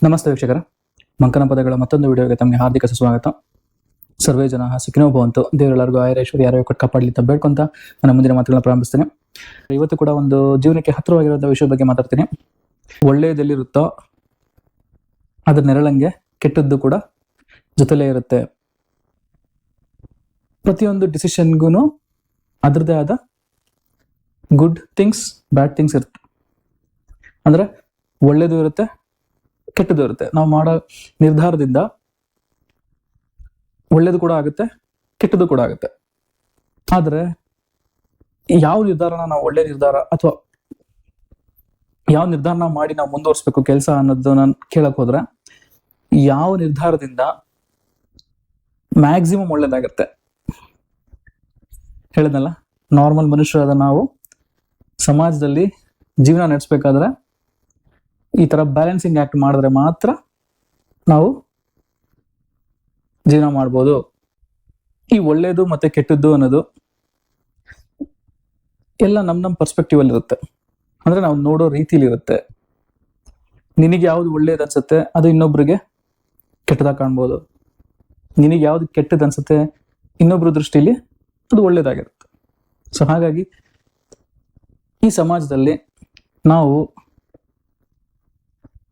ನಮಸ್ತೆ ವೀಕ್ಷಕರ, ಮಂಕನ ಪದಗಳ ಮತ್ತೊಂದು ವಿಡಿಯೋಗೆ ತಮಗೆ ಹಾರ್ದಿಕ ಸುಸ್ವಾಗತ. ಸರ್ವೇ ಜನ ಸುಖಿನೋ ಭವಂತು. ದೇವರೆಲ್ಲರಿಗೂ ಆಯುರ ಆರೋಗ್ಯ ಕೊಟ್ಟು ಕಾಪಾಡಲಿ ಅಂತ ಬೇಡ್ಕೊಂತ ನನ್ನ ಮುಂದಿನ ಮಾತುಗಳನ್ನ ಪ್ರಾರಂಭಿಸ್ತೇನೆ. ಇವತ್ತು ಕೂಡ ಒಂದು ಜೀವನಕ್ಕೆ ಹತ್ತಿರವಾಗಿರುವಂತಹ ವಿಷಯದ ಬಗ್ಗೆ ಮಾತಾಡ್ತೀನಿ. ಒಳ್ಳೆಯದೆಲ್ಲಿರುತ್ತೋ ಅದ್ರ ನೆರಳಂಗೆ ಕೆಟ್ಟದ್ದು ಕೂಡ ಜೊತೆಲೇ ಇರುತ್ತೆ. ಪ್ರತಿಯೊಂದು ಡಿಸಿಷನ್ಗೂ ಅದರದೇ ಆದ ಗುಡ್ ಥಿಂಗ್ಸ್, ಬ್ಯಾಡ್ ಥಿಂಗ್ಸ್ ಇರುತ್ತೆ. ಅಂದ್ರೆ ಒಳ್ಳೇದು ಇರುತ್ತೆ, ಕೆಟ್ಟದ್ದು ಇರುತ್ತೆ. ನಾವು ಮಾಡೋ ನಿರ್ಧಾರದಿಂದ ಒಳ್ಳೇದು ಕೂಡ ಆಗುತ್ತೆ, ಕೆಟ್ಟದ್ದು ಕೂಡ ಆಗುತ್ತೆ. ಆದ್ರೆ ಯಾವ ನಿರ್ಧಾರನ ನಾವು ಒಳ್ಳೆ ನಿರ್ಧಾರ ಅಥವಾ ಯಾವ ನಿರ್ಧಾರನ ಮಾಡಿ ನಾವು ಮುಂದುವರ್ಸ್ಬೇಕು ಕೆಲಸ ಅನ್ನೋದು ನಾನು ಕೇಳಕ್ ಹೋದ್ರೆ, ಯಾವ ನಿರ್ಧಾರದಿಂದ ಮ್ಯಾಕ್ಸಿಮಮ್ ಒಳ್ಳೇದಾಗತ್ತೆ ಹೇಳಿದ್ನಲ್ಲ. ನಾರ್ಮಲ್ ಮನುಷ್ಯರಾದ ನಾವು ಸಮಾಜದಲ್ಲಿ ಜೀವನ ನಡೆಸ್ಬೇಕಾದ್ರೆ ಈ ತರ ಬ್ಯಾಲೆನ್ಸಿಂಗ್ ಆಕ್ಟ್ ಮಾಡಿದ್ರೆ ಮಾತ್ರ ನಾವು ಜೀವನ ಮಾಡ್ಬೋದು. ಈ ಒಳ್ಳೇದು ಮತ್ತೆ ಕೆಟ್ಟದ್ದು ಅನ್ನೋದು ಎಲ್ಲ ನಮ್ ಪರ್ಸ್ಪೆಕ್ಟಿವ್ ಅಲ್ಲಿ ಇರುತ್ತೆ. ಅಂದ್ರೆ ನಾವು ನೋಡೋ ರೀತಿಲಿ ಇರುತ್ತೆ. ನಿನಗೆ ಯಾವ್ದು ಒಳ್ಳೇದು ಅನ್ಸುತ್ತೆ ಅದು ಇನ್ನೊಬ್ರಿಗೆ ಕೆಟ್ಟದಾಗ ಕಾಣ್ಬೋದು. ನಿನಗೆ ಯಾವ್ದು ಕೆಟ್ಟದ್ದು ಅನ್ಸುತ್ತೆ ಇನ್ನೊಬ್ರ ದೃಷ್ಟಿಲಿ ಅದು ಒಳ್ಳೇದಾಗಿರುತ್ತೆ. ಸೊ ಹಾಗಾಗಿ ಈ ಸಮಾಜದಲ್ಲಿ ನಾವು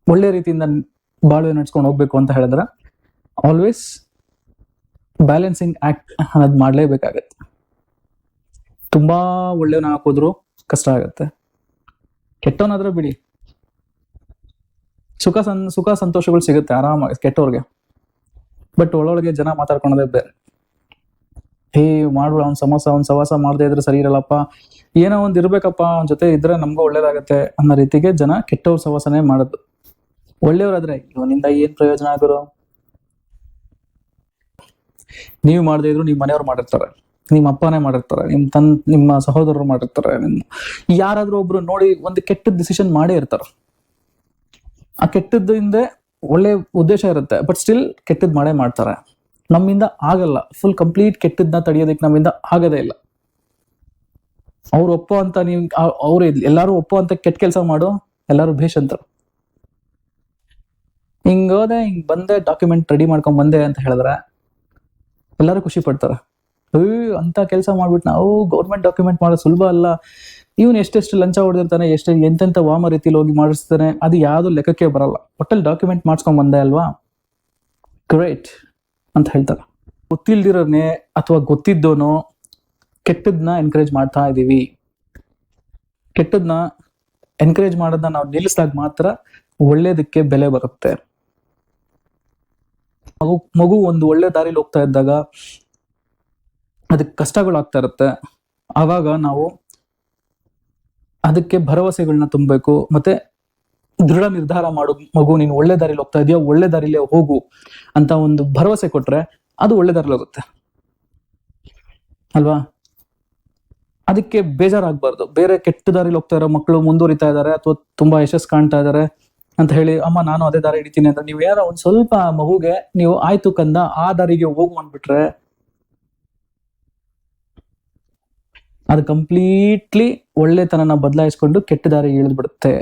ಒಳ್ಳೆ ರೀತಿಯಿಂದ ಬಾಳ್ವೆ ನಡ್ಸ್ಕೊಂಡು ಹೋಗ್ಬೇಕು ಅಂತ ಹೇಳಿದ್ರೆ ಆಲ್ವೇಸ್ ಬ್ಯಾಲೆನ್ಸಿಂಗ್ ಆಕ್ಟ್ ಅನ್ನೋದು ಮಾಡ್ಲೇಬೇಕಾಗತ್ತೆ. ತುಂಬಾ ಒಳ್ಳೆಯವನ ಹಾಕೋದ್ರು ಕಷ್ಟ ಆಗತ್ತೆ. ಕೆಟ್ಟವನಾದ್ರೆ ಬಿಡಿ, ಸುಖ ಸಂತೋಷಗಳು ಸಿಗುತ್ತೆ ಆರಾಮಾಗಿ ಕೆಟ್ಟವ್ರಿಗೆ. ಬಟ್ ಒಳೊಳಗೆ ಜನ ಮಾತಾಡ್ಕೊಳೋದೇ ಬೇರೆ. ಮಾಡ್ಬಿಡ, ಅವ್ನ ಸವಾಸ ಮಾಡದೇ ಇದ್ರೆ ಸರಿ ಇರಲ್ಲಪ್ಪ, ಏನೋ ಒಂದ್ ಇರ್ಬೇಕಪ್ಪ, ಅವನ ಜೊತೆ ಇದ್ರೆ ನಮ್ಗೂ ಒಳ್ಳೇದಾಗತ್ತೆ ಅನ್ನೋ ರೀತಿಗೆ ಜನ ಕೆಟ್ಟವ್ರ ಸವಾಸನೆ ಮಾಡೋದು. ಒಳ್ಳೆಯವರಾದ್ರೆ ಇವನಿಂದ ಏನ್ ಪ್ರಯೋಜನ ಆಗೋರು? ನೀವು ಮಾಡದೇ ಇದ್ರು ನಿಮ್ಮ ಮನೆಯವ್ರು ಮಾಡಿರ್ತಾರೆ, ನಿಮ್ಮ ಅಪ್ಪನೇ ಮಾಡಿರ್ತಾರೆ, ನಿಮ್ಮ ಸಹೋದರರು ಮಾಡಿರ್ತಾರೆ, ಯಾರಾದ್ರೂ ಒಬ್ರು ನೋಡಿ ಒಂದು ಕೆಟ್ಟದ್ ಡಿಸಿಷನ್ ಮಾಡೇ ಇರ್ತಾರ. ಆ ಕೆಟ್ಟದ್ದಿಂದ ಒಳ್ಳೆ ಉದ್ದೇಶ ಇರುತ್ತೆ, ಬಟ್ ಸ್ಟಿಲ್ ಕೆಟ್ಟದ್ ಮಾಡೇ ಮಾಡ್ತಾರೆ. ನಮ್ಮಿಂದ ಆಗಲ್ಲ, ಫುಲ್ ಕಂಪ್ಲೀಟ್ ಕೆಟ್ಟದ್ನ ತಡೆಯೋದಕ್ಕೆ ನಮ್ಮಿಂದ ಆಗದೇ ಇಲ್ಲ. ಅವ್ರು ಒಪ್ಪೋ ಅಂತ ಅವ್ರು ಎಲ್ಲಾರು ಒಪ್ಪೋ ಅಂತ ಕೆಟ್ಟ ಕೆಲಸ ಮಾಡು, ಎಲ್ಲಾರು ಭೇಷ್ ಅಂತಾರೆ. ಹಿಂಗೋದೆ, ಹಿಂಗ್ ಬಂದೆ, ಡಾಕ್ಯುಮೆಂಟ್ ರೆಡಿ ಮಾಡ್ಕೊಂಡ್ ಬಂದೆ ಅಂತ ಹೇಳಿದ್ರೆ ಎಲ್ಲರೂ ಖುಷಿ ಪಡ್ತಾರ. ಅಂತ ಕೆಲಸ ಮಾಡ್ಬಿಟ್ಟು ನಾವು ಗೌರ್ಮೆಂಟ್ ಡಾಕ್ಯುಮೆಂಟ್ ಮಾಡೋದು ಸುಲಭ ಅಲ್ಲ, ಇವನ್ ಎಷ್ಟೆಷ್ಟು ಲಂಚ ಹೊಡೆದಿರ್ತಾನೆ, ಎಂತೆಂತ ವಾಮ ರೀತಿಲಿ ಹೋಗಿ ಮಾಡಿಸ್ತಾನೆ, ಅದು ಯಾವ್ದು ಲೆಕ್ಕಕ್ಕೆ ಬರಲ್ಲ. ಒಟ್ಟಲ್ಲಿ ಡಾಕ್ಯುಮೆಂಟ್ ಮಾಡ್ಸ್ಕೊಂಡ್ ಬಂದೆ ಅಲ್ವಾ, ಗ್ರೇಟ್ ಅಂತ ಹೇಳ್ತಾರೆ. ಗೊತ್ತಿಲ್ದಿರೋನೆ ಅಥವಾ ಗೊತ್ತಿದ್ದೋನೋ ಕೆಟ್ಟದ್ನ ಎನ್ಕರೇಜ್ ಮಾಡ್ತಾ ಇದೀವಿ. ಕೆಟ್ಟದ್ನ ಎನ್ಕರೇಜ್ ಮಾಡೋದನ್ನ ನಾವು ನಿಲ್ಲಿಸಿದಾಗ ಮಾತ್ರ ಒಳ್ಳೇದಕ್ಕೆ ಬೆಲೆ ಬರುತ್ತೆ. ಮಗು ಒಂದು ಒಳ್ಳೆ ದಾರಿಲಿ ಹೋಗ್ತಾ ಇದ್ದಾಗ ಅದಕ್ಕೆ ಕಷ್ಟಗಳಾಗ್ತಾ ಇರುತ್ತೆ. ಆವಾಗ ನಾವು ಅದಕ್ಕೆ ಭರವಸೆಗಳನ್ನ ತುಂಬಬೇಕು, ಮತ್ತೆ ದೃಢ ನಿರ್ಧಾರ ಮಾಡು. ಮಗು, ನೀನು ಒಳ್ಳೆ ದಾರಿಲಿ ಹೋಗ್ತಾ ಇದೆಯೋ, ಒಳ್ಳೆ ದಾರಿಲೇ ಹೋಗು ಅಂತ ಒಂದು ಭರವಸೆ ಕೊಟ್ರೆ ಅದು ಒಳ್ಳೆ ದಾರಿಲಿ ಹೋಗುತ್ತೆ ಅಲ್ವಾ. ಅದಕ್ಕೆ ಬೇಜಾರಾಗ್ಬಾರ್ದು. ಬೇರೆ ಕೆಟ್ಟ ದಾರಿಲಿ ಹೋಗ್ತಾ ಇರೋ ಮಕ್ಕಳು ಮುಂದುವರಿತಾ ಇದಾರೆ ಅಥವಾ ತುಂಬಾ ಯಶಸ್ಸು ಕಾಣ್ತಾ ಇದಾರೆ ಅಂತ ಹೇಳಿ, ಅಮ್ಮ ನಾನು ಅದೇ ದಾರಿ ಹಿಡಿತೀನಿ ಅಂತ ನೀವು ಯಾರೋ ಒಂದ್ ಸ್ವಲ್ಪ ಮಗುಗೆ ನೀವು ಆಯ್ತು ಕಂದ ಆ ದಾರಿಗೆ ಹೋಗು ಅಂದ್ಬಿಟ್ರೆ ಅದು ಕಂಪ್ಲೀಟ್ಲಿ ಒಳ್ಳೆತನನ ಬದಲಾಯಿಸ್ಕೊಂಡು ಕೆಟ್ಟ ದಾರಿಗೆ ಇಳಿದು ಬಿಡುತ್ತೆ.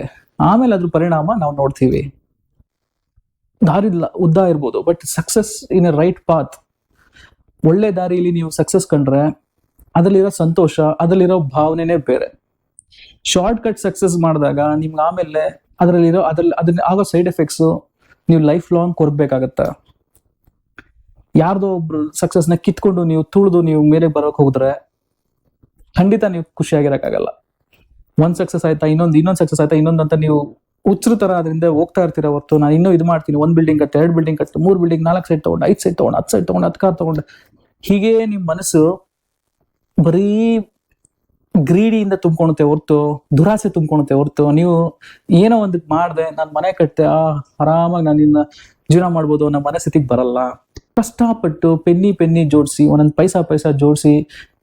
ಆಮೇಲೆ ಅದ್ರ ಪರಿಣಾಮ ನಾವು ನೋಡ್ತೀವಿ. ದಾರಿ ಉದ್ದ ಇರ್ಬೋದು, but success in a right path, ಒಳ್ಳೆ ದಾರಿಯಲ್ಲಿ ನೀವು ಸಕ್ಸಸ್ ಕಂಡ್ರೆ ಅದ್ರಲ್ಲಿರೋ ಸಂತೋಷ, ಅದ್ರಲ್ಲಿರೋ ಭಾವನೆನೇ ಬೇರೆ. ಶಾರ್ಟ್ ಕಟ್ ಸಕ್ಸಸ್ ಮಾಡಿದಾಗ ನಿಮ್ಗೆ ಆಮೇಲೆ ಅದ್ರಲ್ಲಿ ಆಗೋ ಸೈಡ್ ಎಫೆಕ್ಟ್ಸ್ ನೀವು ಲೈಫ್ ಲಾಂಗ್ ಕೊರ್ಬೇಕಾಗತ್ತ. ಯಾರ್ದೋ ಒಬ್ರು ಸಕ್ಸಸ್ನ ಕಿತ್ಕೊಂಡು ನೀವು ತುಳಿದು ನೀವು ಮೇಲೆ ಬರೋಕ್ ಹೋದ್ರೆ ಖಂಡಿತ ನೀವು ಖುಷಿಯಾಗಿರಕ್ಕಾಗಲ್ಲ. ಒಂದ್ ಸಕ್ಸಸ್ ಆಯ್ತಾ ಇನ್ನೊಂದ್ ಸಕ್ಸಸ್ ಆಯ್ತಾ ಇನ್ನೊಂದು ಅಂತ ನೀವು ಹುಚ್ಚರು ತರ ಅದರಿಂದ ಹೋಗ್ತಾ ಇರ್ತೀರ ಹೊರತು, ನಾನು ಇನ್ನೂ ಇದು ಮಾಡ್ತೀನಿ, 1 ಬಿಲ್ಡಿಂಗ್ ಕಟ್ಟು, 2 ಬಿಲ್ಡಿಂಗ್ ಕಟ್ಟು, 3 ಬಿಲ್ಡಿಂಗ್, 4 ಸೈಟ್ ತಗೊಂಡು, 5 ಸೈಟ್ ತಗೊಂಡು, 10 ಸೈಟ್ ತಗೊಂಡು, 10 ಕಾರ್ ತಗೊಂಡು, ಹೀಗೆ ನಿಮ್ ಮನಸ್ಸು ಬರೀ ಗ್ರೀಡಿಯಿಂದ ತುಂಬ್ಕೊಳುತ್ತೆ ಹೊರ್ತು, ದುರಾಸೆ ತುಂಬ್ಕೊಳುತ್ತೆ ಹೊರ್ತು, ನೀವು ಏನೋ ಒಂದಕ್ ಮಾಡ್ದೆ, ನಾನು ಮನೆ ಕಟ್ಟೆ, ಆರಾಮಾಗಿ ನಾನು ಇನ್ನ ಜೀವನ ಮಾಡ್ಬೋದು ಅನ್ನೋ ಮನಸ್ಥಿತಿಗೆ ಬರಲ್ಲ. ಕಷ್ಟಪಟ್ಟು ಪೆನ್ನಿ ಜೋಡಿಸಿ, ಒಂದೊಂದು ಪೈಸಾ ಜೋಡಿಸಿ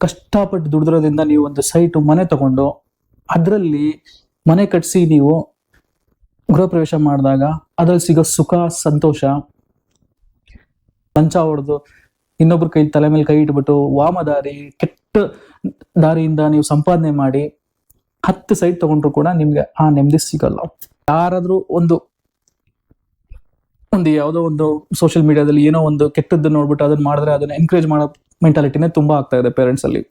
ಕಷ್ಟಪಟ್ಟು ದುಡಿದ್ರೋದ್ರಿಂದ ನೀವು ಒಂದು ಸೈಟು ಮನೆ ತಗೊಂಡು ಅದರಲ್ಲಿ ಮನೆ ಕಟ್ಸಿ ನೀವು ಗೃಹ ಪ್ರವೇಶ ಮಾಡಿದಾಗ ಅದ್ರಲ್ಲಿ ಸಿಗೋ ಸುಖ ಸಂತೋಷ, ಲಂಚ ಹೊಡೆದು ಇನ್ನೊಬ್ರ ತಲೆ ಮೇಲೆ ಕೈ ಇಟ್ಬಿಟ್ಟು ವಾಮದಾರಿ ಕೆಟ್ಟ ದಾರಿಯಿಂದ ನೀವು ಸಂಪಾದನೆ ಮಾಡಿ 10 ಸೈಟ್ ತಗೊಂಡ್ರು ಕೂಡ ನಿಮ್ಗೆ ಆ ನೆಮ್ಮದಿ ಸಿಗಲ್ಲ. ಯಾರಾದ್ರೂ ಒಂದು ಒಂದು ಯಾವುದೋ ಒಂದು ಸೋಷಿಯಲ್ ಮೀಡಿಯಾದಲ್ಲಿ ಏನೋ ಒಂದು ಕೆಟ್ಟದ್ದು ನೋಡ್ಬಿಟ್ಟು ಅದನ್ನ ಮಾಡಿದ್ರೆ ಅದನ್ನ ಎನ್ಕರೇಜ್ ಮಾಡೋ ಮೆಂಟಾಲಿಟಿನೇ ತುಂಬಾ ಆಗ್ತಾ ಇದೆ ಪೇರೆಂಟ್ಸ್ ಅಲ್ಲಿ.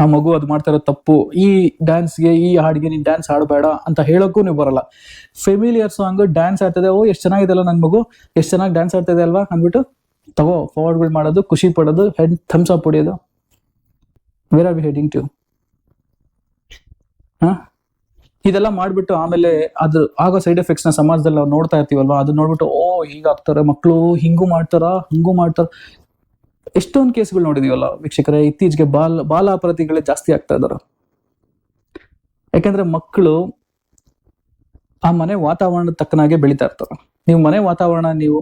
ಆ ಮಗು ಅದು ಮಾಡ್ತಾ ಇರೋ ತಪ್ಪು, ಈ ಡ್ಯಾನ್ಸ್ಗೆ ಈ ಹಾಡಿಗೆ ನೀನ್ ಡ್ಯಾನ್ಸ್ ಆಡಬೇಡ ಅಂತ ಹೇಳೋಕ್ಕೂ ನೀವು ಬರಲ್ಲ. ಫೆಮಿಲಿಯರ್ ಸಾಂಗ್ ಡ್ಯಾನ್ಸ್ ಆಡ್ತದೆ, ಓ ಎಷ್ಟು ಚೆನ್ನಾಗಿದೆಲ್ಲ ನನ್ ಮಗು, ಎಷ್ಟು ಚೆನ್ನಾಗಿ ಡ್ಯಾನ್ಸ್ ಆಡ್ತಾ ಅಲ್ವಾ ಅಂದ್ಬಿಟ್ಟು ತಗೋ ಫಾರ್ವರ್ಡ್ ಮಾಡೋದು, ಖುಷಿ ಪಡೋದು, ಹೆಡ್ ಥಮ್ಸ್ ಅಪ್ ಹೊಡಿಯೋದು. Where are we heading to? ಇದೆಲ್ಲ ಮಾಡ್ಬಿಟ್ಟು ಆಮೇಲೆ ಅದು ಆಗೋ ಸೈಡ್ ಎಫೆಕ್ಟ್ಸ್ ನ ಸಮಾಜದಲ್ಲಿ ನಾವು ನೋಡ್ತಾ ಇರ್ತೀವಲ್ವಾ, ಅದು ನೋಡ್ಬಿಟ್ಟು ಓ ಹೀಗಾಗ್ತಾರೆ ಮಕ್ಕಳು, ಹಿಂಗೂ ಮಾಡ್ತಾರ. ಎಷ್ಟೊಂದು ಕೇಸ್ಗಳು ನೋಡಿದೀವಲ್ಲ ವೀಕ್ಷಕರೇ. ಇತ್ತೀಚೆಗೆ ಬಾಲ ಅಪರಾಧಿಗಳೇ ಜಾಸ್ತಿ ಆಗ್ತಾ ಇದಾರೆ. ಯಾಕಂದ್ರೆ ಮಕ್ಕಳು ಆ ಮನೆ ವಾತಾವರಣದ ತಕ್ಕನಾಗೆ ಬೆಳಿತಾ ಇರ್ತಾರೆ. ನೀವು ಮನೆ ವಾತಾವರಣ ನೀವು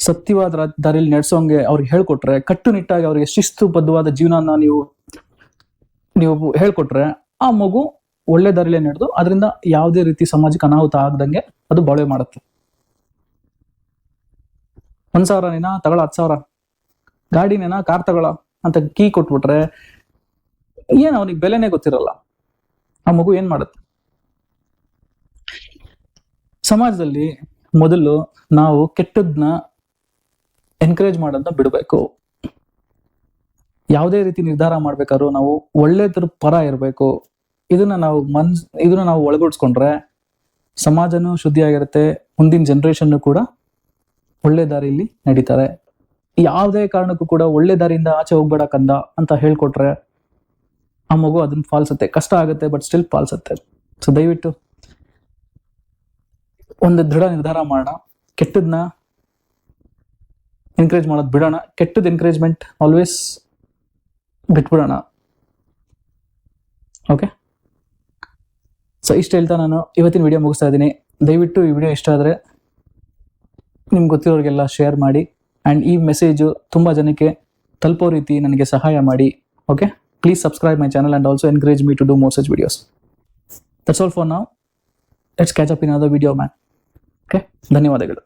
ಸತ್ಯವಾದ ದಾರಿಯಲ್ಲಿ ನಡೆಸೋಂಗೆ ಅವ್ರಿಗೆ ಹೇಳ್ಕೊಟ್ರೆ, ಕಟ್ಟುನಿಟ್ಟಾಗಿ ಅವ್ರಿಗೆ ಶಿಸ್ತುಬದ್ಧವಾದ ಜೀವನನ ನೀವು ಹೇಳ್ಕೊಟ್ರೆ, ಆ ಮಗು ಒಳ್ಳೆ ದಾರಿಲೇ ನಡೆದು ಅದರಿಂದ ಯಾವುದೇ ರೀತಿ ಸಮಾಜಕ್ಕೆ ಅನಾಹುತ ಆಗದಂಗೆ ಅದು ಬಾಳ್ವೆ ಮಾಡುತ್ತೆ. 1,000 ನೀನಾ ತಗೊಳ, 10,000 ಗಾಡಿನೇನಾ, ಕಾರ್ ತಗೊಳ ಅಂತ ಕೀ ಕೊಟ್ಬಿಟ್ರೆ ಏನ್ ಅವನಿಗೆ ಬೆಲೆನೇ ಗೊತ್ತಿರಲ್ಲ. ಆ ಮಗು ಏನ್ ಮಾಡುತ್ತೆ? ಸಮಾಜದಲ್ಲಿ ಮೊದಲು ನಾವು ಕೆಟ್ಟದ್ನ ಎನ್ಕರೇಜ್ ಮಾಡೋದನ್ನ ಬಿಡಬೇಕು. ಯಾವುದೇ ರೀತಿ ನಿರ್ಧಾರ ಮಾಡ್ಬೇಕಾದ್ರೂ ನಾವು ಒಳ್ಳೆದ್ರ ಪರ ಇರಬೇಕು. ಇದನ್ನ ನಾವು ಒಳಗೂಡಿಸ್ಕೊಂಡ್ರೆ ಸಮಾಜನೂ ಶುದ್ಧಿಯಾಗಿರುತ್ತೆ, ಮುಂದಿನ ಜನರೇಷನ್ ಕೂಡ ಒಳ್ಳೆ ದಾರಿಯಲ್ಲಿ ನಡೀತಾರೆ. ಯಾವುದೇ ಕಾರಣಕ್ಕೂ ಕೂಡ ಒಳ್ಳೆ ದಾರಿಯಿಂದ ಆಚೆ ಹೋಗ್ಬೇಡ ಕಂದ ಅಂತ ಹೇಳ್ಕೊಟ್ರೆ ಆ ಮಗು ಅದನ್ನ ಪಾಲಿಸುತ್ತೆ. ಕಷ್ಟ ಆಗುತ್ತೆ, ಬಟ್ ಸ್ಟಿಲ್ ಪಾಲಿಸುತ್ತೆ. ಸೊ ದಯವಿಟ್ಟು ಒಂದು ದೃಢ ನಿರ್ಧಾರ ಮಾಡೋಣ, ಕೆಟ್ಟದ್ನ ಎನ್ಕರೇಜ್ ಮಾಡೋದು ಬಿಡೋಣ, ಕೆಟ್ಟದ್ ಎನ್ಕರೇಜ್ಮೆಂಟ್ ಆಲ್ವೇಸ್ ಬಿಟ್ಬಿಡೋಣ. ಓಕೆ, ಸೊ ಇಷ್ಟು ಹೇಳ್ತಾ ನಾನು ಇವತ್ತಿನ ವಿಡಿಯೋ ಮುಗಿಸ್ತಾ ಇದ್ದೀನಿ. ದಯವಿಟ್ಟು ಈ ವಿಡಿಯೋ ಇಷ್ಟ ಆದರೆ ನಿಮ್ಗೆ ಗೊತ್ತಿರೋರಿಗೆಲ್ಲ ಶೇರ್ ಮಾಡಿ, ಆ್ಯಂಡ್ ಈ ಮೆಸೇಜು ತುಂಬ ಜನಕ್ಕೆ ತಲುಪೋ ರೀತಿ ನನಗೆ ಸಹಾಯ ಮಾಡಿ. Okay, please subscribe my channel and also encourage me to do more such videos. That's all for now. Let's catch up in other video man. Okay, ಧನ್ಯವಾದಗಳು.